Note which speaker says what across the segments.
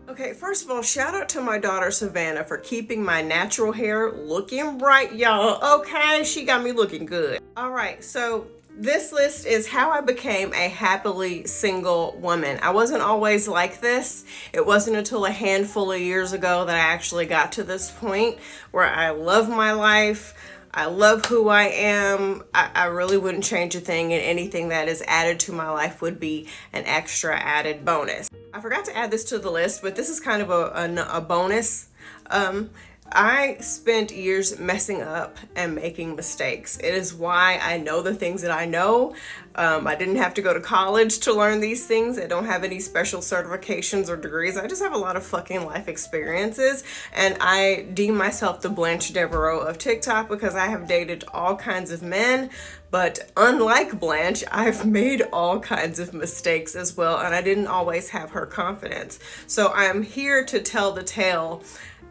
Speaker 1: Okay, first of all, shout out to my daughter Savannah for keeping my natural hair looking bright, y'all. Okay, she got me looking good. All right, so this list is how I became a happily single woman. I wasn't always like this. It wasn't until a handful of years ago that I actually got to this point where I love my life. I love who I am. I really wouldn't change a thing, and anything that is added to my life would be an extra added bonus. I forgot to add this to the list, but this is kind of a bonus. I spent years messing up and making mistakes. It is why I know the things that I know. I didn't have to go to college to learn these things. I don't have any special certifications or degrees. I just have a lot of fucking life experiences. And I deem myself the Blanche Devereaux of TikTok because I have dated all kinds of men. But unlike Blanche, I've made all kinds of mistakes as well. And I didn't always have her confidence. So I'm here to tell the tale.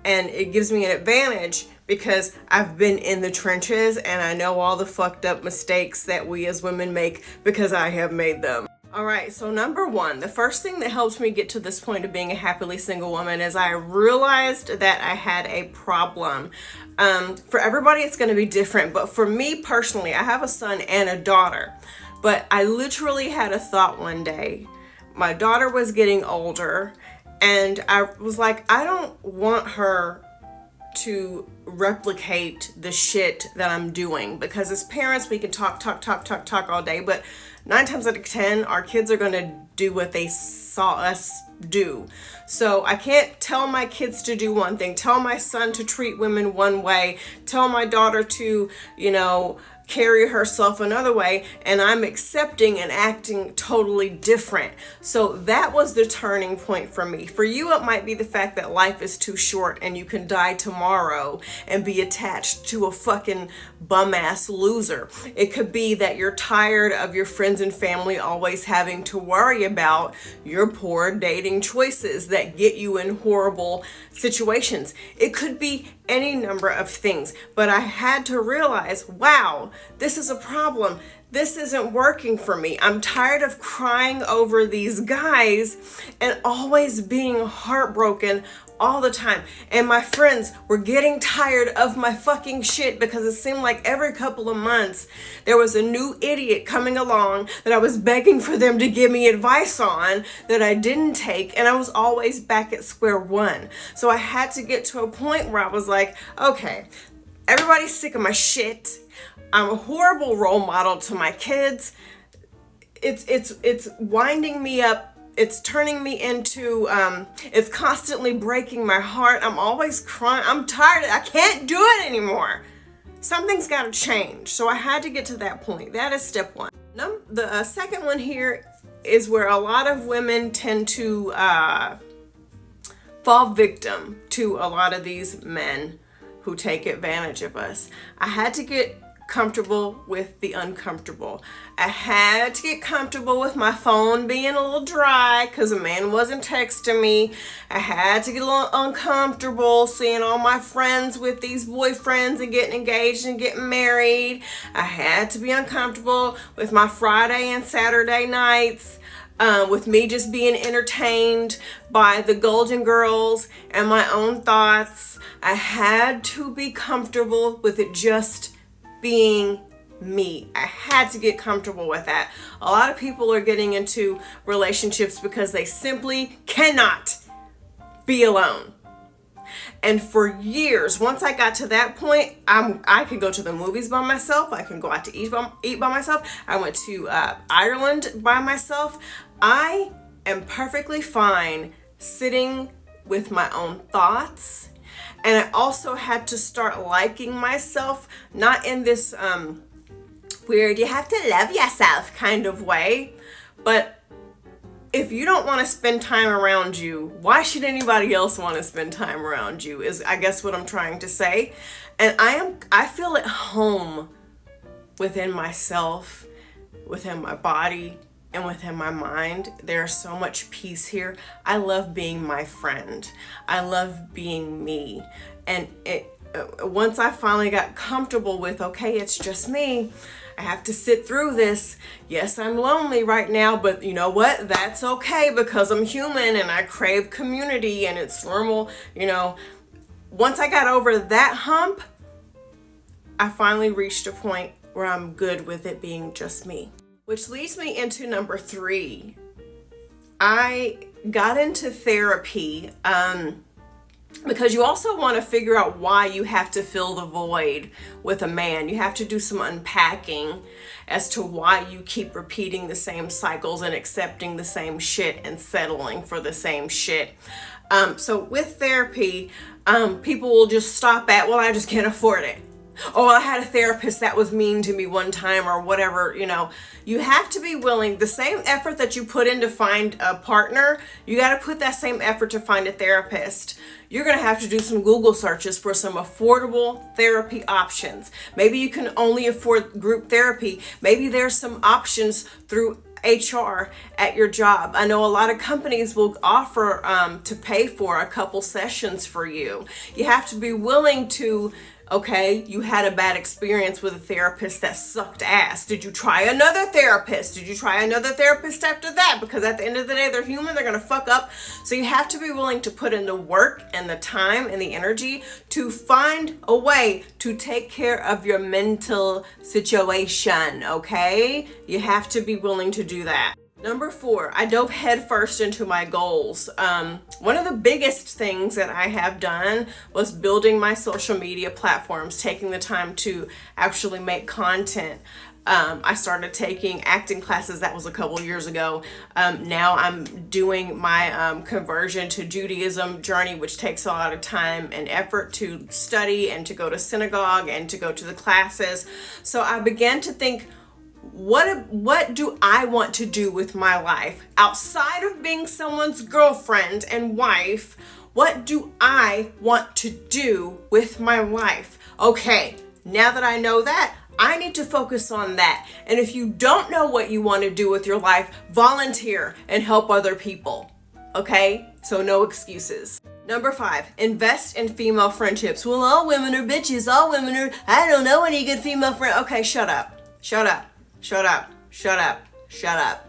Speaker 1: And it gives me an advantage because I've been in the trenches and I know all the fucked up mistakes that we as women make because I have made them. All right, so number one, the first thing that helped me get to this point of being a happily single woman is I realized that I had a problem. For everybody, it's going to be different, but for me personally, I have a son and a daughter. But I literally had a thought one day. My daughter was getting older. And I was like, I don't want her to replicate the shit that I'm doing, because as parents, we can talk all day, but 9 times out of 10, our kids are going to do what they saw us do. So I can't tell my kids to do one thing, tell my son to treat women one way, tell my daughter to, carry herself another way, and I'm accepting and acting totally different. So that was the turning point for me. For you, it might be the fact that life is too short and you can die tomorrow and be attached to a fucking bum ass loser. It could be that you're tired of your friends and family always having to worry about your poor dating choices that get you in horrible situations. It could be any number of things, but I had to realize, wow, this is a problem. This isn't working for me. I'm tired of crying over these guys and always being heartbroken all the time. And my friends were getting tired of my fucking shit because it seemed like every couple of months there was a new idiot coming along that I was begging for them to give me advice on that I didn't take, and I was always back at square one. So I had to get to a point where I was like, okay, everybody's sick of my shit. I'm a horrible role model to my kids. It's winding me up. It's turning me into, it's constantly breaking my heart. I'm always crying. I'm tired. I can't do it anymore. Something's got to change. So I had to get to that point. That is step one. The second one here is where a lot of women tend to fall victim to a lot of these men who take advantage of us. I had to get comfortable with the uncomfortable. I had to get comfortable with my phone being a little dry because a man wasn't texting me. I had to get a little uncomfortable seeing all my friends with these boyfriends and getting engaged and getting married. I had to be uncomfortable with my Friday and Saturday nights, with me just being entertained by the Golden Girls and my own thoughts. I had to be comfortable with it just being me. I had to get comfortable with that. A lot of people are getting into relationships because they simply cannot be alone. And for years, once I got to that point, I could go to the movies by myself. I can go out to eat by myself. I went to Ireland by myself. I am perfectly fine sitting with my own thoughts. And I also had to start liking myself, not in this weird, you have to love yourself kind of way. But if you don't want to spend time around you, why should anybody else want to spend time around you, is I guess what I'm trying to say. And I feel at home within myself, within my body, and within my mind. There's so much peace here. I love being my friend. I love being me. And once I finally got comfortable with, okay, it's just me, I have to sit through this. Yes, I'm lonely right now, but you know what? That's okay because I'm human and I crave community and it's normal. Once I got over that hump, I finally reached a point where I'm good with it being just me. Which leads me into number 3. I got into therapy because you also want to figure out why you have to fill the void with a man. You have to do some unpacking as to why you keep repeating the same cycles and accepting the same shit and settling for the same shit. So with therapy, people will just stop at, well, I just can't afford it. Oh, I had a therapist that was mean to me one time or whatever. You have to be willing, the same effort that you put in to find a partner, you got to put that same effort to find a therapist. You're going to have to do some Google searches for some affordable therapy options. Maybe you can only afford group therapy. Maybe there's some options through HR at your job. I know a lot of companies will offer to pay for a couple sessions for you. You have to be willing to, okay, you had a bad experience with a therapist that sucked ass. Did you try another therapist? Did you try another therapist after that? Because at the end of the day, they're human, they're going to fuck up. So you have to be willing to put in the work and the time and the energy to find a way to take care of your mental situation, okay? You have to be willing to do that. Number 4, I dove headfirst into my goals. One of the biggest things that I have done was building my social media platforms, taking the time to actually make content. I started taking acting classes. That was a couple years ago. Now I'm doing my conversion to Judaism journey, which takes a lot of time and effort to study and to go to synagogue and to go to the classes. So I began to think, what do I want to do with my life outside of being someone's girlfriend and wife? What do I want to do with my life? Okay, now that I know that, I need to focus on that. And if you don't know what you want to do with your life, volunteer and help other people. Okay? So no excuses. Number 5, invest in female friendships. Well, all women are bitches. All women are, I don't know any good female friends. Okay, shut up. Shut up. Shut up, shut up, shut up.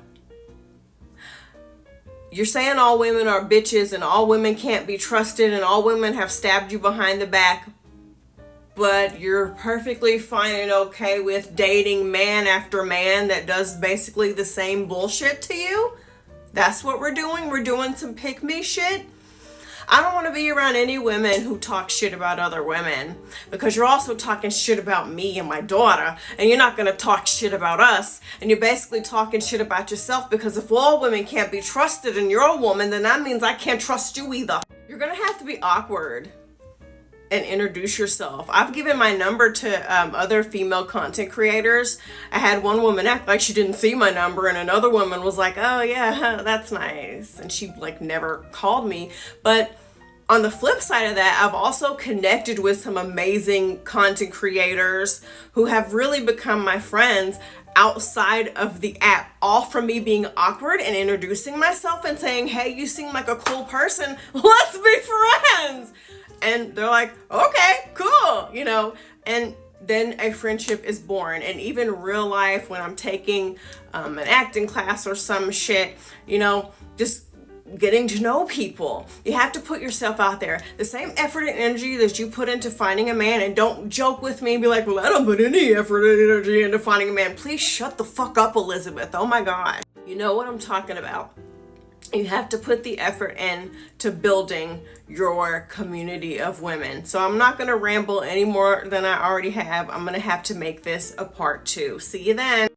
Speaker 1: You're saying all women are bitches and all women can't be trusted and all women have stabbed you behind the back, but you're perfectly fine and okay with dating man after man that does basically the same bullshit to you? That's what we're doing? We're doing some pick-me shit? I don't want to be around any women who talk shit about other women, because you're also talking shit about me and my daughter, and you're not going to talk shit about us, and you're basically talking shit about yourself, because if all women can't be trusted and you're a woman, then that means I can't trust you either. You're going to have to be awkward and introduce yourself. I've given my number to other female content creators. I had one woman act like she didn't see my number, and another woman was like, oh yeah, that's nice. And she never called me. But on the flip side of that, I've also connected with some amazing content creators who have really become my friends outside of the app, all from me being awkward and introducing myself and saying, hey, you seem like a cool person, let's be friends. And they're like, okay, cool, and then a friendship is born. And even real life, when I'm taking an acting class or some shit, just getting to know people. You have to put yourself out there. The same effort and energy that you put into finding a man, and don't joke with me and be like, well, I don't put any effort and energy into finding a man. Please shut the fuck up, Elizabeth. Oh my God. You know what I'm talking about. You have to put the effort in to building your community of women. So I'm not going to ramble any more than I already have. I'm going to have to make this a part 2. See you then.